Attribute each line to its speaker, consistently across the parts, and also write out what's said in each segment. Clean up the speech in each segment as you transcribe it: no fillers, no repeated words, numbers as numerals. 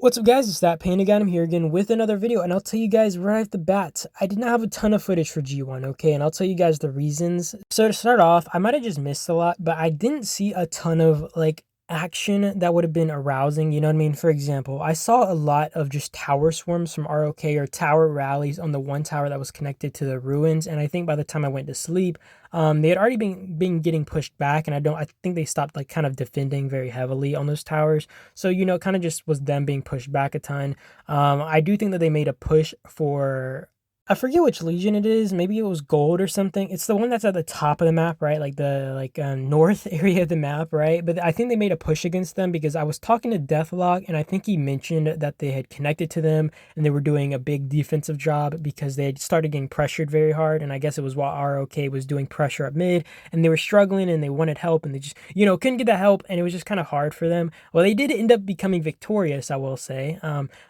Speaker 1: What's up guys, it's that Pain again. I'm here again with another video, and I'll tell you guys right off the bat, I did not have a ton of footage for G1, okay, and I'll tell you guys the reasons. So to start off, I might have just missed a lot, but I didn't see a ton of like action that would have been arousing, you know what I mean? For example, I saw a lot of just tower swarms from ROK or tower rallies on the one tower that was connected to the ruins, and I think by the time I went to sleep, they had already been getting pushed back, and I think they stopped like kind of defending very heavily on those towers. So, you know, it kind of just was them being pushed back a ton. I do think that they made a push for, I forget which legion it is. Maybe it was gold or something. It's the one that's at the top of the map, right? Like the north area of the map, right? But I think they made a push against them because I was talking to Deathlock, and I think he mentioned that they had connected to them and they were doing a big defensive job because they had started getting pressured very hard. And I guess it was while ROK was doing pressure up mid, and they were struggling and they wanted help, and they just, you know, couldn't get that help, and it was just kind of hard for them. Well, they did end up becoming victorious, I will say.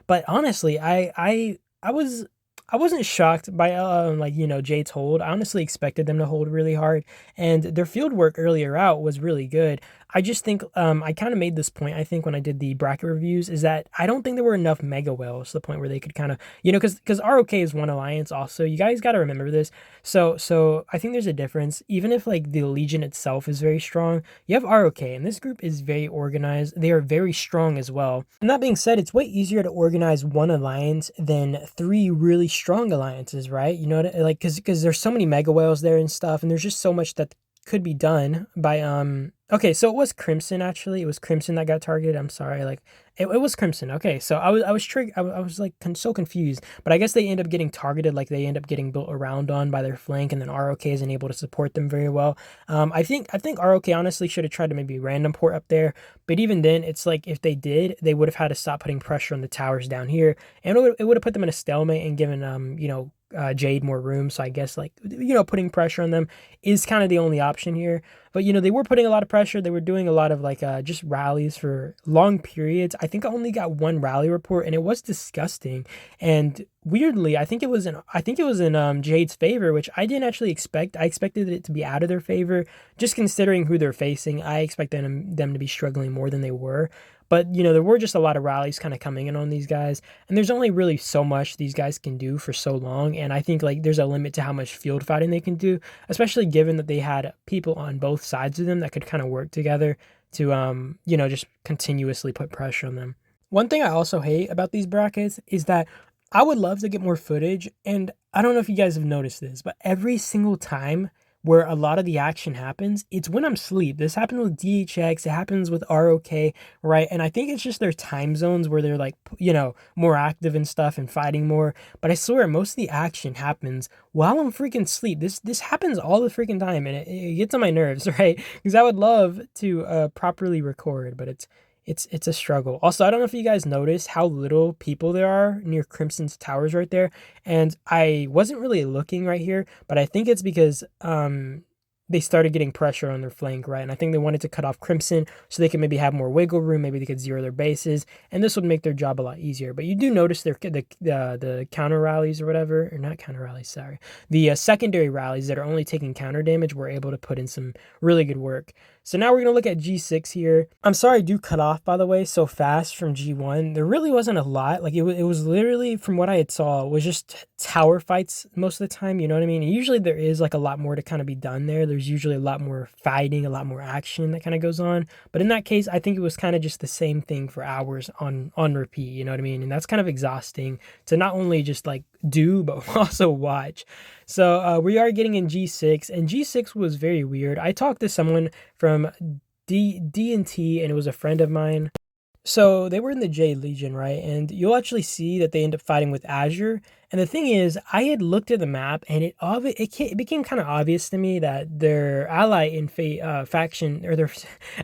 Speaker 1: But honestly, I wasn't shocked by like, you know, Jade's hold. I honestly expected them to hold really hard, and their field work earlier out was really good. I just think I kind of made this point, I think, when I did the bracket reviews, is that I don't think there were enough mega whales to the point where they could kind of, you know, because ROK is one alliance also. You guys got to remember this. So I think there's a difference. Even if like the Legion itself is very strong, you have ROK, and this group is very organized. They are very strong as well. And that being said, it's way easier to organize one alliance than three really strong alliances, right? You know, like because there's so many mega whales there and stuff, and there's just so much that could be done by okay, so it was Crimson. Actually, it was Crimson that got targeted. I'm sorry, like it was Crimson. Okay, so I was triggered. I was like so confused, but I guess they end up getting targeted, like they end up getting built around on by their flank, and then ROK isn't able to support them very well. I think ROK honestly should have tried to maybe random port up there, but even then, it's like if they did, they would have had to stop putting pressure on the towers down here, and it would have put them in a stalemate and given you know, Jade more room. So I guess, like, you know, putting pressure on them is kind of the only option here. But, you know, they were putting a lot of pressure. They were doing a lot of like just rallies for long periods. I think I only got one rally report, and it was disgusting. And weirdly, I think it was in Jade's favor, which I didn't actually expect. I expected it to be out of their favor, just considering who they're facing. I expected them to be struggling more than they were. But, you know, there were just a lot of rallies kind of coming in on these guys, and there's only really so much these guys can do for so long. And I think like there's a limit to how much field fighting they can do, especially given that they had people on both sides of them that could kind of work together to you know, just continuously put pressure on them. One thing I also hate about these brackets is that I would love to get more footage, and I don't know if you guys have noticed this, but every single time where a lot of the action happens, it's when I'm asleep. This happened with DHX, it happens with ROK, right? And I think it's just their time zones where they're like, you know, more active and stuff and fighting more. But I swear most of the action happens while I'm freaking asleep. This happens all the freaking time, and it gets on my nerves, right? Because I would love to properly record, but it's a struggle. Also, I don't know if you guys noticed how little people there are near Crimson's towers right there. And I wasn't really looking right here, but I think it's because they started getting pressure on their flank, right? And I think they wanted to cut off Crimson so they could maybe have more wiggle room. Maybe they could zero their bases, and this would make their job a lot easier. But you do notice the counter rallies or whatever, or not counter rallies, sorry, the secondary rallies that are only taking counter damage were able to put in some really good work. So now we're going to look at G6 here. I'm sorry I do cut off, by the way, so fast from G1. There really wasn't a lot. Like, it was literally, from what I had saw, was just tower fights most of the time, you know what I mean? And usually there is, like, a lot more to kind of be done there. There's usually a lot more fighting, a lot more action that kind of goes on. But in that case, I think it was kind of just the same thing for hours on repeat, you know what I mean? And that's kind of exhausting to not only just, like, do, but also watch. So we are getting in G6, and G6 was very weird. I talked to someone from D&T, and it was a friend of mine. So they were in the J Legion, right? And you'll actually see that they end up fighting with Azure. And the thing is, I had looked at the map, and it became kind of obvious to me that their ally in faction, or their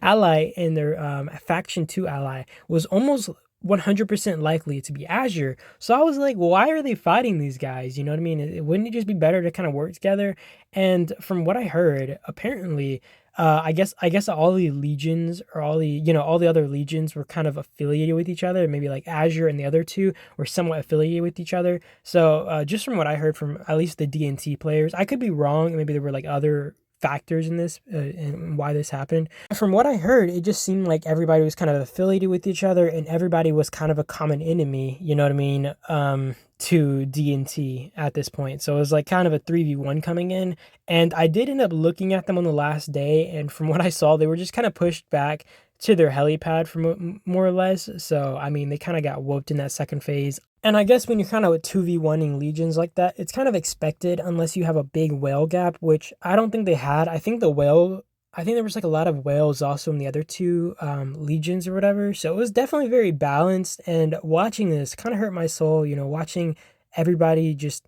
Speaker 1: ally in their faction 2 ally, was almost 100% likely to be Azure. So I was like, why are they fighting these guys? You know what I mean? Wouldn't it just be better to kind of work together? And from what I heard, apparently, I guess all the legions, or all the, you know, all the other legions were kind of affiliated with each other. Maybe like Azure and the other two were somewhat affiliated with each other. So just from what I heard from at least the DNT players, I could be wrong. Maybe there were like other factors in this and why this happened. From what I heard, it just seemed like everybody was kind of affiliated with each other and everybody was kind of a common enemy, you know what I mean, to D&T at this point. So it was like kind of a 3v1 coming in. And I did end up looking at them on the last day. And from what I saw, they were just kind of pushed back to their helipad for more or less. So, I mean, they kind of got whooped in that second phase. And I guess when you're kind of 2v1ing legions like that, it's kind of expected unless you have a big whale gap, which I don't think they had. I think there was like a lot of whales also in the other two legions or whatever. So it was definitely very balanced. And watching this kind of hurt my soul, you know, watching everybody just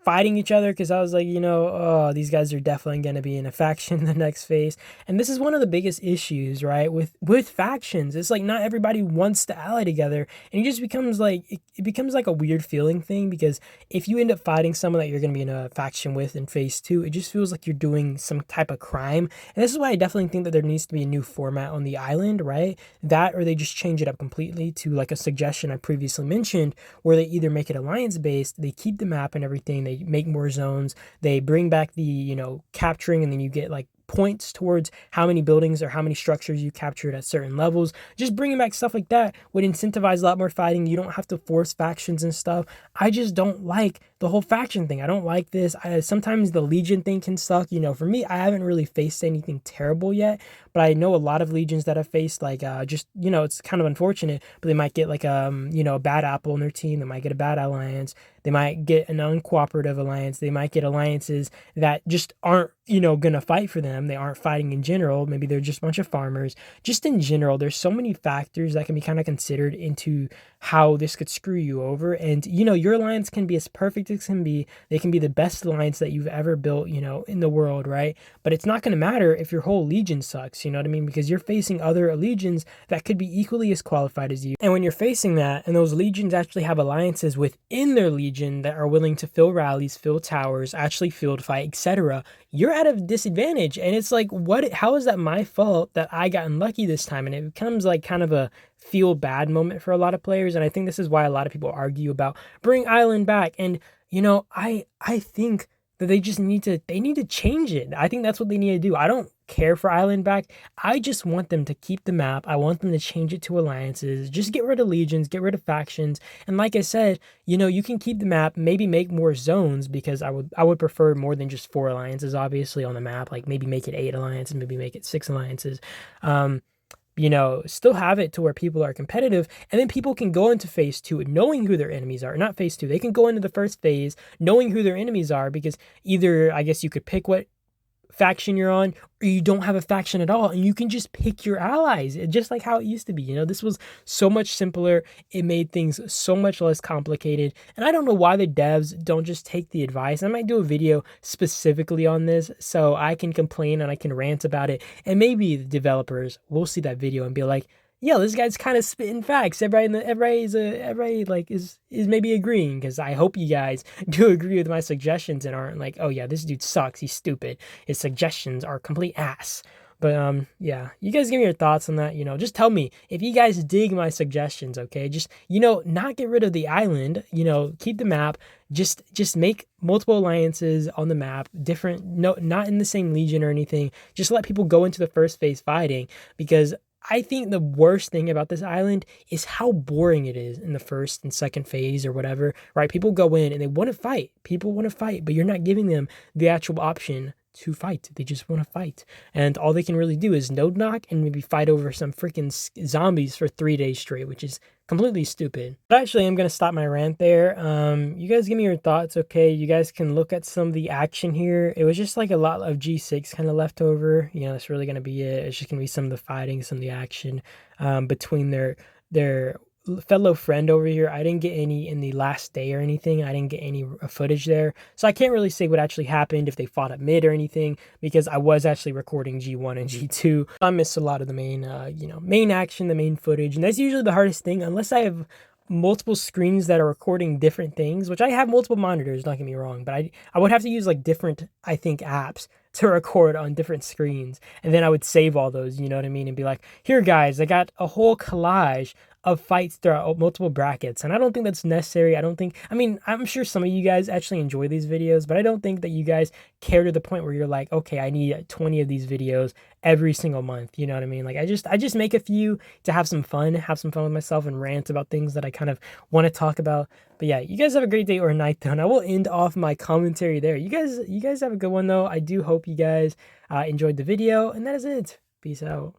Speaker 1: fighting each other, because I was like, you know, oh, these guys are definitely going to be in a faction in the next phase. And this is one of the biggest issues, right, with factions. It's like not everybody wants to ally together, and it just becomes like it becomes like a weird feeling thing, because if you end up fighting someone that you're going to be in a faction with in phase 2, it just feels like you're doing some type of crime. And this is why I definitely think that there needs to be a new format on the island, right? That, or they just change it up completely to like a suggestion I previously mentioned, where they either make it alliance based, they keep the map and everything, they make more zones, they bring back the, you know, capturing, and then you get like points towards how many buildings or how many structures you captured at certain levels. Just bringing back stuff like that would incentivize a lot more fighting. You don't have to force factions and stuff. I just don't like the whole faction thing. I don't like this. Sometimes the Legion thing can suck. You know, for me, I haven't really faced anything terrible yet, but I know a lot of legions that have faced like just, you know, it's kind of unfortunate, but they might get like you know, a bad apple in their team. They might get a bad alliance. They might get an uncooperative alliance. They might get alliances that just aren't, you know, gonna fight for them. They aren't fighting in general. Maybe they're just a bunch of farmers. Just in general, there's so many factors that can be kind of considered into how this could screw you over. And, you know, your alliance can be as perfect as can be. They can be the best alliance that you've ever built, you know, in the world, right? But it's not going to matter if your whole legion sucks, you know what I mean? Because you're facing other legions that could be equally as qualified as you. And when you're facing that, and those legions actually have alliances within their legion that are willing to fill rallies, fill towers, actually field fight, etc., you're at a disadvantage. And it's like, how is that my fault that I got unlucky this time? And it becomes like kind of a feel bad moment for a lot of players. And I think this is why a lot of people argue about bring Island back. And, you know, I think that they need to change it. I think that's what they need to do. I don't care for Island back. I just want them to keep the map. I want them to change it to alliances. Just get rid of legions, get rid of factions. And like I said, you know, you can keep the map, maybe make more zones, because I would prefer more than just 4 alliances obviously on the map. Like maybe make it 8 alliances, maybe make it 6 alliances. You know, still have it to where people are competitive, and then people can go into phase 2 knowing who their enemies are. Not phase 2, they can go into the first phase knowing who their enemies are, because either, I guess you could pick what faction you're on, or you don't have a faction at all, and you can just pick your allies, just like how it used to be. You know, this was so much simpler. It made things so much less complicated, and I don't know why the devs don't just take the advice. I might do a video specifically on this so I can complain and I can rant about it, and maybe the developers will see that video and be like, yeah, this guy's kind of spitting facts. Everybody is maybe agreeing, because I hope you guys do agree with my suggestions and aren't like, oh yeah, this dude sucks, he's stupid, his suggestions are complete ass. But yeah, you guys give me your thoughts on that. You know, just tell me if you guys dig my suggestions, okay? Just, you know, not get rid of the island, you know, keep the map, just make multiple alliances on the map, different, no, not in the same legion or anything. Just let people go into the first phase fighting, because I think the worst thing about this island is how boring it is in the first and second phase or whatever, right? People go in and they want to fight. People want to fight, but you're not giving them the actual option to fight. They just want to fight. And all they can really do is node knock and maybe fight over some freaking zombies for 3 days straight, which is completely stupid. But actually, I'm going to stop my rant there. You guys give me your thoughts, okay? You guys can look at some of the action here. It was just like a lot of G6 kind of left over. You know, that's really going to be it. It's just going to be some of the fighting, some of the action between their fellow friend over here. I didn't get any in the last day or anything. I didn't get any footage there, so I can't really say what actually happened, if they fought at mid or anything, because I was actually recording G1 and G2. I missed a lot of the main main action, the main footage, and that's usually the hardest thing, unless I have multiple screens that are recording different things, which I have multiple monitors, don't get me wrong, but I would have to use like different, I think, apps to record on different screens, and then I would save all those, you know what I mean, and be like, here guys, I got a whole collage of fights throughout multiple brackets, and I don't think that's necessary. I mean, I'm sure some of you guys actually enjoy these videos, but I don't think that you guys care to the point where you're like, okay, I need 20 of these videos every single month. You know what I mean? Like I just make a few to have some fun with myself and rant about things that I kind of want to talk about. But yeah, you guys have a great day or night though, and I will end off my commentary there. You guys have a good one though. I do hope you guys enjoyed the video, and that is it. Peace out.